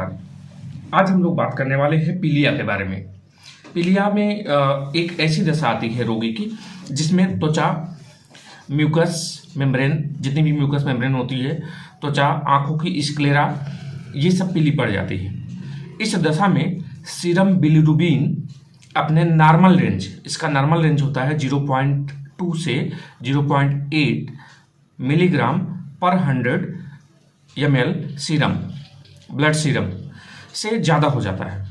नमस्कार। आज हम लोग बात करने वाले हैं पीलिया के बारे में। पीलिया में एक ऐसी दशा आती है रोगी की जिसमें त्वचा, म्यूकस मेम्ब्रेन, जितनी भी म्यूकस मेम्ब्रेन होती है, त्वचा, आंखों की स्क्लेरा, ये सब पीली पड़ जाती है। इस दशा में सीरम बिलिरुबिन अपने नॉर्मल रेंज, इसका नॉर्मल रेंज होता है 0.2 से 0.8 मिलीग्राम पर 100 ml सीरम, ब्लड सीरम से ज़्यादा हो जाता है।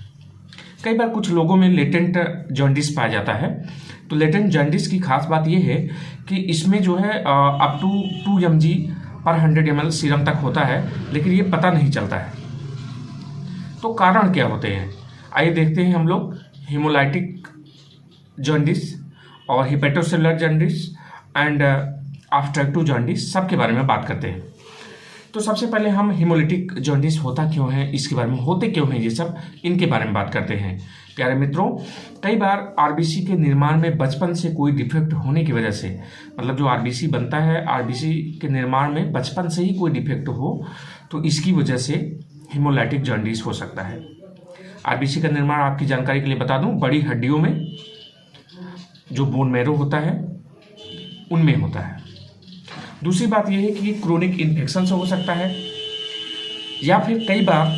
कई बार कुछ लोगों में लेटेंट जॉन्डिस पाया जाता है। तो लेटेंट जॉन्डिस की खास बात यह है कि इसमें जो है अप टू 2 mg पर 100 ml सीरम तक होता है, लेकिन ये पता नहीं चलता है। तो कारण क्या होते हैं, आइए देखते हैं हम लोग। हीमोलाइटिक जॉन्डिस और हिपेटोसेलुलर जॉन्डिस एंड ऑब्स्ट्रक्टिव जॉन्डिस, सबके बारे में बात करते हैं। तो सबसे पहले हम हीमोलाइटिक जॉन्डिस होता क्यों है, इसके बारे में, होते क्यों हैं ये सब, इनके बारे में बात करते हैं। प्यारे मित्रों, कई बार आरबीसी के निर्माण में बचपन से कोई डिफेक्ट होने की वजह से, मतलब जो आरबीसी बनता है, आरबीसी के निर्माण में बचपन से ही कोई डिफेक्ट हो, तो इसकी वजह से हीमोलाइटिक जॉन्डिस हो सकता है। आरबीसी का निर्माण आपकी जानकारी के लिए बता दूं, बड़ी हड्डियों में जो बोन मैरो होता है उनमें होता है। दूसरी बात यह है कि क्रोनिक इन्फेक्शन से हो सकता है, या फिर कई बार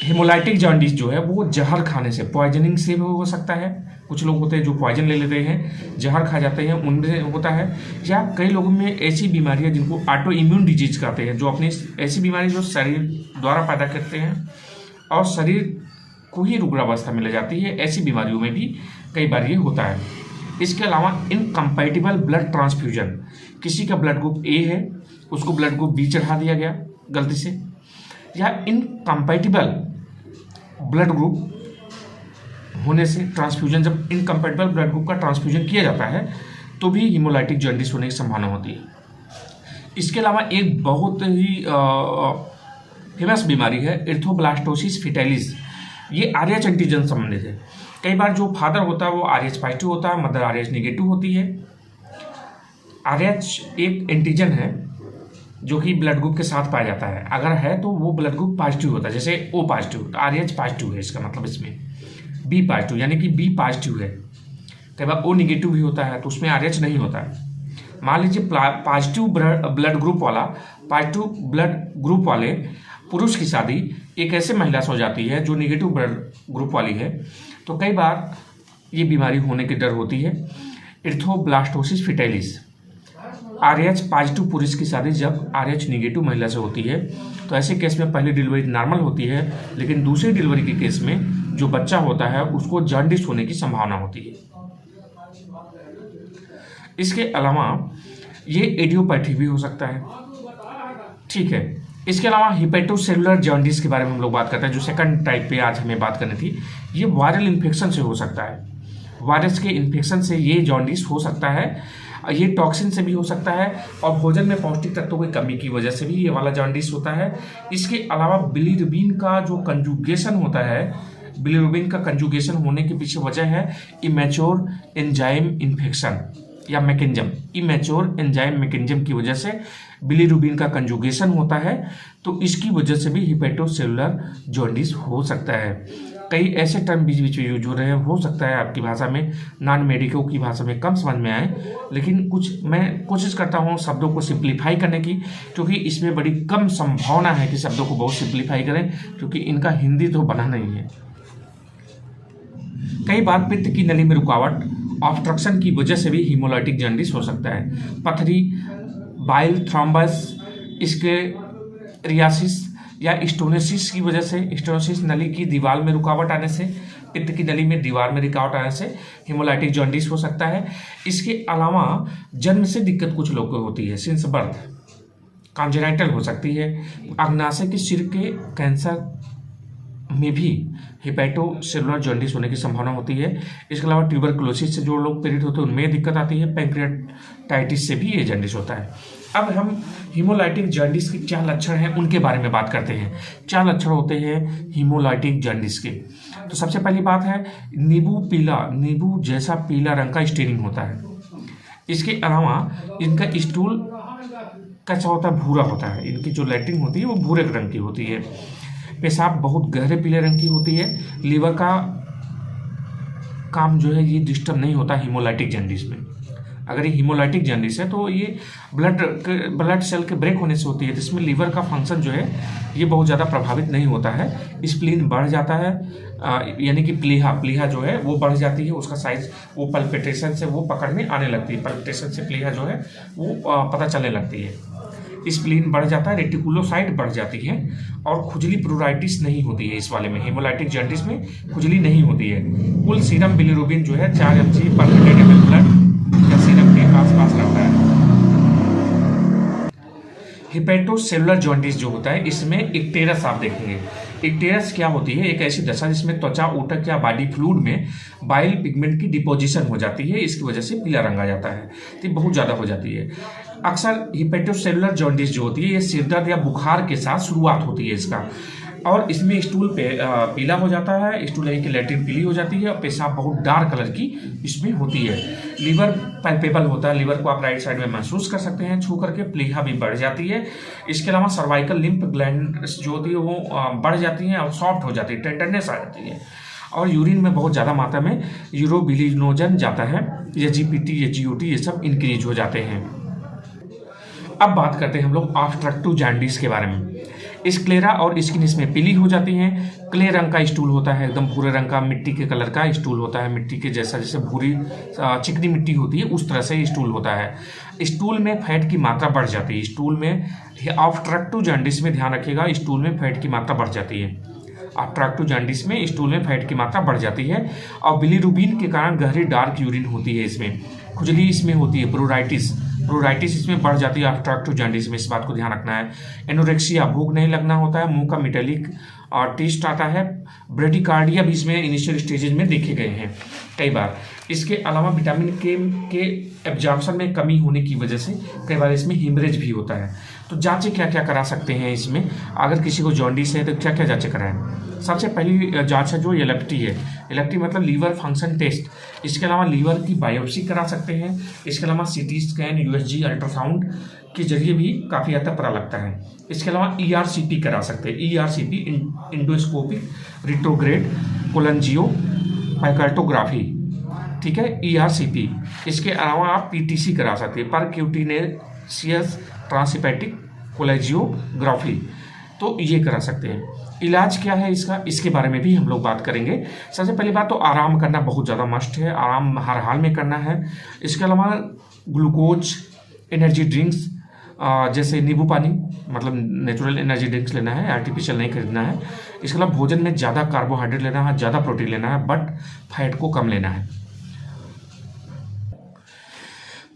हेमोलाइटिक जॉन्डिस जो है वो जहर खाने से, पॉइजनिंग से भी हो सकता है। कुछ लोग होते हैं जो पॉइजन ले लेते हैं, जहर खा जाते हैं, उनसे होता है। या कई लोगों में ऐसी बीमारियां जिनको ऑटो इम्यून डिजीज कहते हैं, जो अपनी ऐसी बीमारी जो शरीर द्वारा पैदा करते हैं और शरीर को ही रुग्णावस्था में ले जाती है, ऐसी बीमारियों में भी कई बार ये होता है। इसके अलावा इनकम्पैटिबल ब्लड ट्रांसफ्यूजन, किसी का ब्लड ग्रुप ए है, उसको ब्लड ग्रुप बी चढ़ा दिया गया गलती से, या इनकम्पैटिबल ब्लड ग्रुप होने से ट्रांसफ्यूजन, जब इनकम्पैटिबल ब्लड ग्रुप का ट्रांसफ्यूजन किया जाता है तो भी हीमोलाइटिक जॉन्डिस होने की संभावना होती है। इसके अलावा एक बहुत ही फेमस बीमारी है एरिथ्रोब्लास्टोसिस फिटालिस। ये RH एंटीजन संबंधित है। कई बार जो फादर होता है वो RH पॉजिटिव होता है, मदर RH निगेटिव होती है। RH एक एंटीजन है जो कि ब्लड ग्रुप के साथ पाया जाता है। अगर है तो वो ब्लड ग्रुप पॉजिटिव होता है, जैसे O पॉजिटिव, RH पॉजिटिव है इसका मतलब, इसमें B पॉजिटिव यानी कि B पॉजिटिव है। कई बार O निगेटिव भी होता है तो उसमें RH नहीं होता है। मान लीजिए पॉजिटिव ब्लड ग्रुप वाला, पॉजिटिव ब्लड ग्रुप वाले पुरुष की शादी एक ऐसे महिला से हो जाती है जो निगेटिव ब्लड ग्रुप वाली है, तो कई बार ये बीमारी होने की डर होती है। एरिथ्रोब्लास्टोसिस फिटालिस, RH पॉजिटिव पुरुष की शादी जब RH निगेटिव महिला से होती है, तो ऐसे केस में पहली डिलीवरी नॉर्मल होती है, लेकिन दूसरी डिलीवरी के केस में जो बच्चा होता है उसको जॉन्डिस होने की संभावना होती है। इसके अलावा ये एडियोपैथी भी हो सकता है, ठीक है। इसके अलावा हिपेटोसेलुलर जॉन्डिस के बारे में हम लोग बात करते हैं, जो सेकंड टाइप पे आज हमें बात करनी थी। ये वायरल इन्फेक्शन से हो सकता है, वायरस के इन्फेक्शन से ये जॉन्डिस हो सकता है। ये टॉक्सिन से भी हो सकता है और भोजन में पौष्टिक तत्वों की कमी की वजह से भी ये वाला जॉन्डिस होता है। इसके अलावा बिलिरुबिन का जो कंजुगेशन होता है, बिलिरुबिन का कंजुगेशन होने के पीछे वजह है इमेच्योर एंजाइम इन्फेक्शन या मैकेनिज्म, इमेच्योर एंजाइम मैकेनिज्म की वजह से बिलिरुबिन का कंजुगेशन होता है, तो इसकी वजह से भी हिपेटोसेलुलर जॉन्डिस हो सकता है। कई ऐसे टर्म बीच बीच में यूज हो रहे हैं, हो सकता है आपकी भाषा में, नॉन मेडिको की भाषा में कम समझ में आए, लेकिन कुछ मैं कोशिश करता हूँ शब्दों को सिंप्लीफाई करने की, क्योंकि इसमें बड़ी कम संभावना है कि शब्दों को बहुत सिंप्लीफाई करें, क्योंकि इनका हिंदी तो बना नहीं है। कई बार पित्त की नली में रुकावट, ऑब्स्ट्रक्शन की वजह से भी हीमोलाइटिक जॉन्डिस हो सकता है। पथरी, बाइल थ्रोम्बस, स्क्लेरोसिस या स्टोनोसिस की वजह से, स्टोनोसिस नली की दीवार में रुकावट आने से, पित्त की नली में दीवार में रुकावट आने से हीमोलाइटिक जॉन्डिस हो सकता है। इसके अलावा जन्म से दिक्कत कुछ लोगों को होती है, सिंस बर्थ, कॉन्जेनाइटल हो सकती है। अग्नाशय के सिर के कैंसर में भी हिपेटोसेलुलर जॉन्डिस होने की संभावना होती है। इसके अलावा ट्यूबरकुलोसिस से जो लोग पीड़ित होते हैं उनमें दिक्कत आती है। पैंक्रियाटाइटिस से भी ये जॉन्डिस होता है। अब हम हीमोलाइटिक जॉन्डिस के क्या लक्षण हैं उनके बारे में बात करते हैं। क्या लक्षण होते हैं हीमोलाइटिक जॉन्डिस के? तो सबसे पहली बात है नींबू जैसा पीला रंग का स्टेनिंग होता है। इसके अलावा इनका स्टूल कैसा होता है, भूरा होता है। इनकी जो लैट्रिन होती है वो भूरे रंग की होती है। पेशाब बहुत गहरे पीले रंग की होती है। लीवर का काम जो है ये डिस्टर्ब नहीं होता हीमोलाइटिक जॉन्डिस में। अगर ये हीमोलाइटिक जॉन्डिस है तो ये ब्लड सेल के ब्रेक होने से होती है, जिसमें लीवर का फंक्शन जो है ये बहुत ज़्यादा प्रभावित नहीं होता है। स्प्लीन बढ़ जाता है, यानी कि प्लीहा जो है वो बढ़ जाती है, उसका साइज वो पल्पिटेशन से वो पकड़ने आने लगती है, पल्पिटेशन से प्लीहा जो है वो पता चलने लगती है। स्प्लीन बढ़ जाता है, रेटिकुलोसाइट बढ़ जाती है और खुजली प्लूराइटिस नहीं होती है। इस वाले में हेमोलाइटिक जॉन्डिस में खुजली नहीं होती है। कुल सीरम बिलिरुबिन जो है 4 mg पर 100 ml ब्लड या सीरम के आसपास रहता है। हिपेटोसेलुलर जॉन्डिस जो होता है इसमें इक्टेरस आप देखेंगे। इक्टेरस क्या होती है? एक ऐसी दशा जिसमें त्वचा, ऊतक या बॉडी फ्लूइड में बाइल पिगमेंट की डिपोजिशन हो जाती है, इसकी वजह से पीला रंग आ जाता है, तो बहुत ज़्यादा हो जाती है। अक्सर हिपेटोसेलुलर जॉन्डिस जो होती है ये सिरदर्द या बुखार के साथ शुरुआत होती है इसका, और इसमें स्टूल पे पीला हो जाता है, स्टूल यानी कि लैट्रिन पीली हो जाती है और पेशाब बहुत डार्क कलर की इसमें होती है। लीवर पैल्पेबल होता है, लीवर को आप राइट साइड में महसूस कर सकते हैं छू करके। प्लीहा भी बढ़ जाती है। इसके अलावा सर्वाइकल लिम्फ ग्लैंड जो होती है वो बढ़ जाती हैं और सॉफ्ट हो जाती है, टेंडरनेस आ जाती है, और यूरिन में बहुत ज़्यादा मात्रा में यूरोबिलिनोजन जाता है, या जीपीटी या जीओटी ये सब इंक्रीज हो जाते हैं। अब बात करते हैं हम लोग ऑब्स्ट्रक्टिव जॉन्डिस के बारे में। स्क्लेरा और स्किन इसमें पीली हो जाती हैं। क्ले रंग का स्टूल होता है, एकदम भूरे रंग का मिट्टी के कलर का स्टूल होता है, मिट्टी के जैसा, जैसे भूरी चिकनी मिट्टी होती है उस तरह से स्टूल होता है। स्टूल में फैट की मात्रा बढ़ जाती है। स्टूल में ऑब्स्ट्रक्टिव जॉन्डिस में ध्यान रखिएगा, स्टूल में फैट की मात्रा बढ़ जाती है। ऑब्स्ट्रक्टिव जॉन्डिस में स्टूल में फैट की मात्रा बढ़ जाती है और बिलिरुबिन के कारण गहरी डार्क यूरिन होती है। इसमें खुजली इसमें होती है, प्लूराइटिस इसमें बढ़ जाती है ऑब्स्ट्रक्टिव जॉन्डिस में, इस बात को ध्यान रखना है। एनोरेक्सिया, भूख नहीं लगना होता है, मुंह का मेटेलिक और टेस्ट आता है। ब्रेडिकार्डिया भी इसमें इनिशियल स्टेजेस में देखे गए हैं कई बार। इसके अलावा विटामिन के एब्जॉर्प्शन में कमी होने की वजह से कई बार इसमें हिमरेज भी होता है। तो जांचें क्या क्या करा सकते हैं इसमें? अगर किसी को जॉन्डिस है तो क्या क्या जांचें कराएं? सबसे पहली जांच है जो एलएफटी है। एलएफटी मतलब लीवर फंक्शन टेस्ट। इसके अलावा लीवर की बायोप्सी करा सकते हैं। इसके अलावा सीटी स्कैन, यूएसजी अल्ट्रासाउंड के जरिए भी काफ़ी हद तक पता लगता है। इसके अलावा ईआरसीपी करा सकते हैं। ईआरसीपी इंडोस्कोपिक रिट्रोग्रेड कोलंजियो पैकार्टोग्राफी, ठीक है, ईआरसीपी। इसके अलावा आप पीटीसी करा सकते हैं, परक्यूटिनेशियस ट्रांसहेपेटिक कोलेजियोग्राफी, तो ये करा सकते हैं। इलाज क्या है इसका, इसके बारे में भी हम लोग बात करेंगे। सबसे पहली बात तो आराम करना बहुत ज़्यादा मस्ट है, आराम हर हाल में करना है। इसके अलावा ग्लूकोज, एनर्जी ड्रिंक्स जैसे नींबू पानी, मतलब नेचुरल एनर्जी ड्रिंक्स लेना है, आर्टिफिशियल नहीं खरीदना है। इसके अलावा भोजन में ज़्यादा कार्बोहाइड्रेट लेना है, ज़्यादा प्रोटीन लेना है, बट फैट को कम लेना है।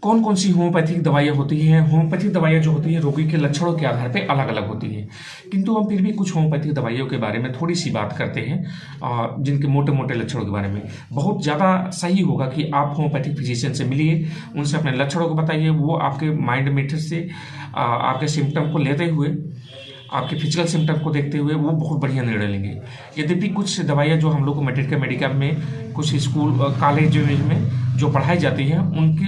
कौन कौन सी होम्योपैथिक दवाइयाँ होती हैं? होम्योपैथिक दवाइयाँ जो होती हैं रोगी के लक्षणों के आधार पे अलग अलग होती हैं, किंतु हम फिर भी कुछ होम्योपैथिक दवाइयों के बारे में थोड़ी सी बात करते हैं जिनके मोटे मोटे लक्षणों के बारे में। बहुत ज़्यादा सही होगा कि आप होम्योपैथिक फिजिशियन से मिलिए, उनसे अपने लक्षणों को बताइए, वो आपके माइंड मेथड से आपके सिम्टम को लेते हुए, आपके फिजिकल सिम्टम को देखते हुए वो बहुत बढ़िया निर्णय लेंगे। यद्यपि कुछ दवाइयाँ जो हम लोग को मेडिकल में कुछ स्कूल कॉलेज में जो पढ़ाई जाती हैं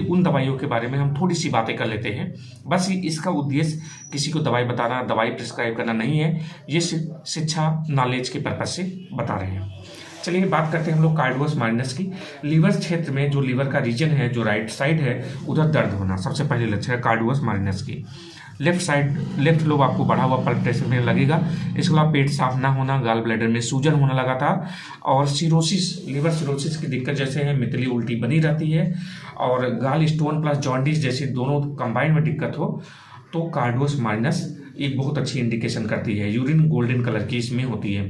उन दवाइयों के बारे में हम थोड़ी सी बातें कर लेते हैं। बस इसका उद्देश्य किसी को दवाई बताना, दवाई प्रिस्क्राइब करना नहीं है, ये शिक्षा नॉलेज के पर्पज से बता रहे हैं। चलिए बात करते हैं हम लोग कार्डियोस माइनस की। लीवर क्षेत्र में जो लीवर का रीजन है, जो राइट साइड है, उधर दर्द होना सबसे पहले लक्षण है कार्डियोस माइनस की। लेफ्ट लोब आपको बढ़ा हुआ ब्लड प्रेशर में लगेगा। इसके अलावा पेट साफ ना होना, गाल ब्लैडर में सूजन होना लगातार, और सिरोसिस, लीवर सिरोसिस की दिक्कत जैसे है, मितली उल्टी बनी रहती है, और गाल स्टोन प्लस जॉन्डिस जैसी दोनों कंबाइन में दिक्कत हो तो कार्डियोस माइनस एक बहुत अच्छी इंडिकेशन करती है। यूरिन गोल्डन कलर की इसमें होती है।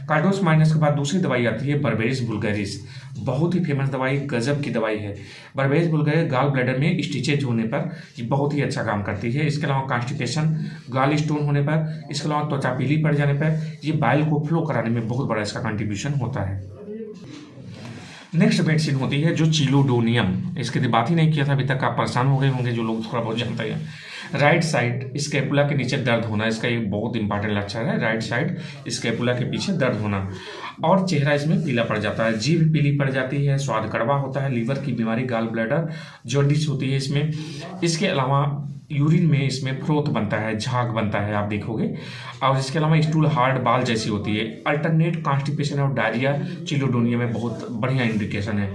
कार्डियोस माइनस के बाद दूसरी दवाई आती है बर्बेरिस वुल्गारिस, बहुत ही फेमस दवाई, गजब की दवाई है। बर्बेरिस वुल्गारिस गाल ब्लैडर में स्टिचेज होने पर ये बहुत ही अच्छा काम करती है। इसके अलावा कॉन्स्टिपेशन, गाल स्टोन होने पर, इसके अलावा त्वचा पीली पड़ जाने पर ये बाइल को फ्लो कराने में बहुत बड़ा इसका कंट्रीब्यूशन होता है। नेक्स्ट मेडिसिन होती है जो चिलोडोनियम, इसकी बात ही नहीं किया था अभी तक, आप परेशान हो गए होंगे जो लोग थोड़ा बहुत जानते हैं। राइट साइड स्कैपुला के नीचे दर्द होना, इसका एक बहुत इंपॉर्टेंट लक्षण है। राइट साइड स्कैपुला के पीछे दर्द होना, और चेहरा इसमें पीला पड़ जाता है, जीभ पीली पड़ जाती है, स्वाद कड़वा होता है, लीवर की बीमारी, गाल ब्लैडर, जॉन्डिस होती है इसमें। इसके अलावा यूरिन में इसमें फ्रोथ बनता है, झाग बनता है, आप देखोगे। और इसके अलावा स्टूल हार्ड बाल जैसी होती है। अल्टरनेट कॉन्स्टिपेशन और डायरिया चिलोडोनिया में बहुत बढ़िया इंडिकेशन है।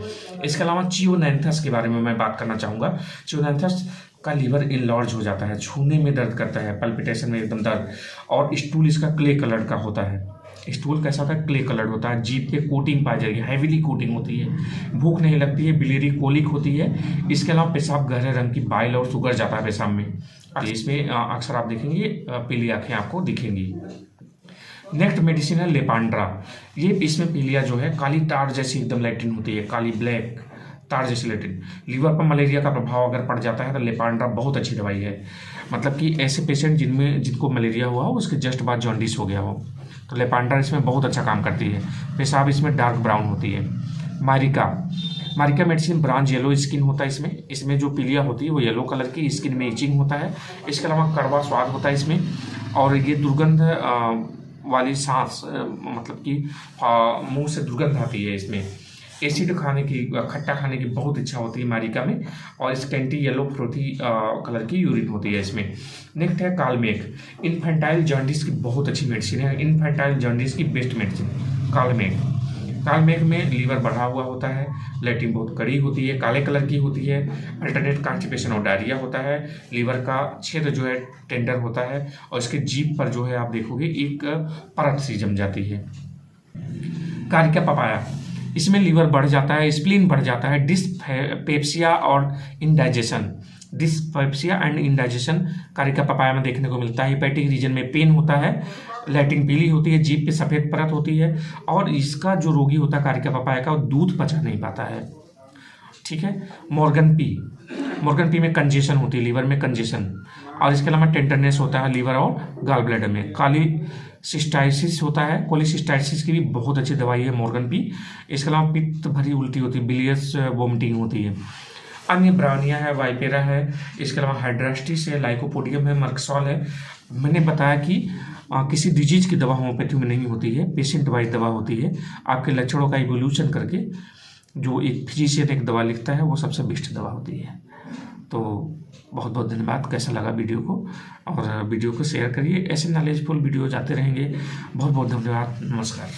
इसके अलावा चियोनैंथस के बारे में मैं बात करना चाहूँगा। चियोनैंथस का लीवर इनलार्ज हो जाता है, छूने में दर्द करता है, पल्पिटेशन में एकदम दर्द, और स्टूल इसका क्ले कलर का होता है। स्टूल कैसा होता है? क्ले कलर्ड होता है। जीभ पे कोटिंग पाई जाएगी, हैवीली कोटिंग होती है, भूख नहीं लगती है, बिलेरी कोलिक होती है। इसके अलावा पेशाब गहरे रंग की बाइल और शुगर जाता है पेशाब में। इसमें अक्सर आप देखेंगे पीली आंखें आपको दिखेंगी। नेक्स्ट मेडिसिन है लेपांड्रा। ये इसमें पीलिया जो है काली टार जैसी एकदम लैटिन होती है, काली ब्लैक तार जैसी लैटिन। लीवर पर मलेरिया का प्रभाव अगर पड़ जाता है तो लेपांड्रा बहुत अच्छी दवाई है। मतलब कि ऐसे पेशेंट जिनको मलेरिया हुआ हो, उसके जस्ट बाद जॉन्डिस हो गया हो, तो लेपांड्रा इसमें बहुत अच्छा काम करती है। पेशाब इसमें डार्क ब्राउन होती है। मारिका मेडिसिन ब्राउन येलो स्किन होता है इसमें जो पीलिया होती है वो येलो कलर की, स्किन में इचिंग होता है। इसके अलावा कड़वा स्वाद होता है इसमें, और ये दुर्गंध वाली सांस, मतलब कि मुंह से दुर्गंध आती है इसमें। एसिड खाने की, खट्टा खाने की बहुत इच्छा होती है मारिका में, और स्कैंटी येलो फ्रोथी कलर की यूरिन होती है इसमें। नेक्स्ट है कालमेघ। इन्फेंटाइल जॉन्डिस की बहुत अच्छी मेडिसिन है, इन्फेंटाइल जॉन्डिस की बेस्ट मेडिसिन कालमेघ में लीवर बढ़ा हुआ होता है, लैट्रिन बहुत कड़ी होती है, काले कलर की होती है, अल्टरनेट कॉन्स्टिपेशन और डायरिया होता है, लीवर का छेद जो है टेंडर होता है, और इसके जीभ पर जो है आप देखोगे एक परत सी जम जाती है। कारिका पपाया, इसमें लीवर बढ़ जाता है, स्प्लीन बढ़ जाता है, डिस्पेप्सिया और इंडाइजेशन, डिस्पेप्सिया एंड इंडाइजेशन कारिका पपाया में देखने को मिलता है। हेपेटिक रीजन में पेन होता है, लैटिन पीली होती है, जीभ पे सफ़ेद परत होती है, और इसका जो रोगी होता है कारिका पपाया का, वो दूध पचा नहीं पाता है। ठीक है। मॉर्गन पी में कंजेशन होती है, लीवर में कंजेशन, और इसके अलावा टेंडरनेस होता है लीवर और गॉल ब्लैडर में। कोलिसिस्टाइसिस होता है, कोलिसिस्टाइसिस की भी बहुत अच्छी दवाई है मॉर्गन पी। इसके अलावा पित्त भरी उल्टी होती है, बिलियस वोमिटिंग होती है। अन्य ब्राउनिया है, वाइपेरा है, इसके अलावा हाइड्रास्टिस है, लाइकोपोडियम है, मर्कसॉल है। मैंने बताया कि किसी डिजीज की दवा होम्योपैथी में नहीं होती है, पेशेंट वाइज दवा होती है। आपके लक्षणों का इवोल्यूशन करके जो एक फिजिशियन एक दवा लिखता है वो सबसे बेस्ट दवा होती है। तो बहुत बहुत धन्यवाद। कैसा लगा वीडियो को, और वीडियो को शेयर करिए। ऐसे नॉलेजफुल वीडियो आते रहेंगे। बहुत बहुत धन्यवाद। नमस्कार।